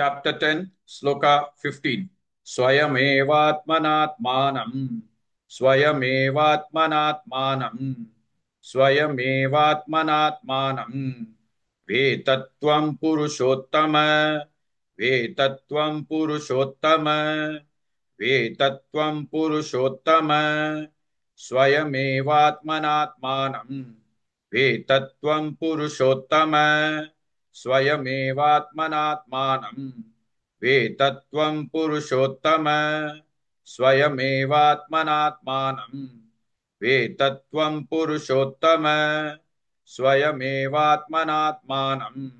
Chapter 10, Sloka 15. Swayamevātmanātmānam, Swayamevātmanātmānam, Swayamevātmanātmānam, Vetatvam Purushottama, Vetatvam Purushottama, Vetatvam Purushottama, Swayamevātmanātmānam, Vetatvam Purushottama, Swayamevātmanātmānam, Vetatvam Purushottama, Swayamevātmanātmānam, Vetatvam Purushottama, Swayamevātmanātmānam,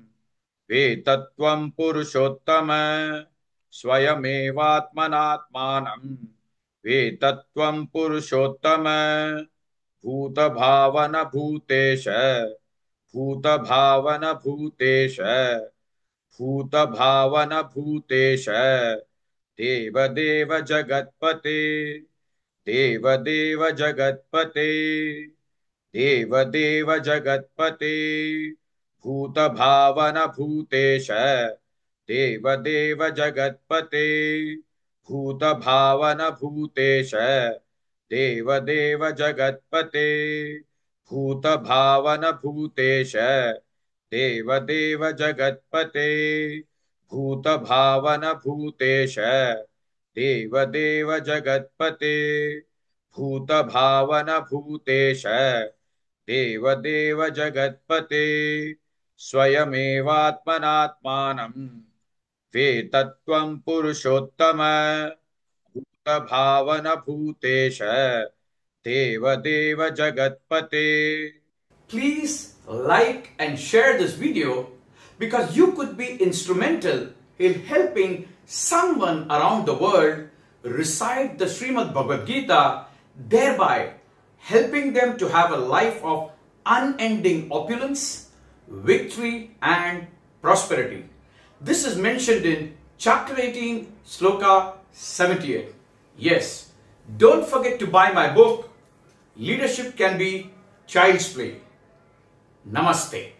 Vetatvam Purushottama, Swayamevātmanātmānam, Vetatvam Purushottama, Bhūtabhāvana Bhūtesha, Bhūtabhāvana Bhūtesha, Bhūtabhāvana Bhūtesha, Deva Deva Jagatpate, Deva Deva Jagatpate, Deva Deva Jagatpate, Bhūtabhāvana Bhūtesha, Deva Deva Jagatpate, Bhūtabhāvana Bhūtesha, Deva Deva Jagatpate, Bhūtabhāvana Bhūtesha, Deva Deva Jagatpate, Bhūtabhāvana Bhūtesha, Deva Deva Jagatpate, Bhūtabhāvana Bhūtesha, Deva Deva Jagatpate, Swayamevātmanātmānam, Vetatvam Purushottama, Bhūtabhāvana Bhūtesha, Deva Deva Jagatpate. Please like and share this video because you could be instrumental in helping someone around the world recite the Srimad Bhagavad Gita, thereby helping them to have a life of unending opulence, victory and prosperity. This is mentioned in chapter 18, Sloka 78. Yes, don't forget to buy my book, Leadership Can Be Child's Play. Namaste.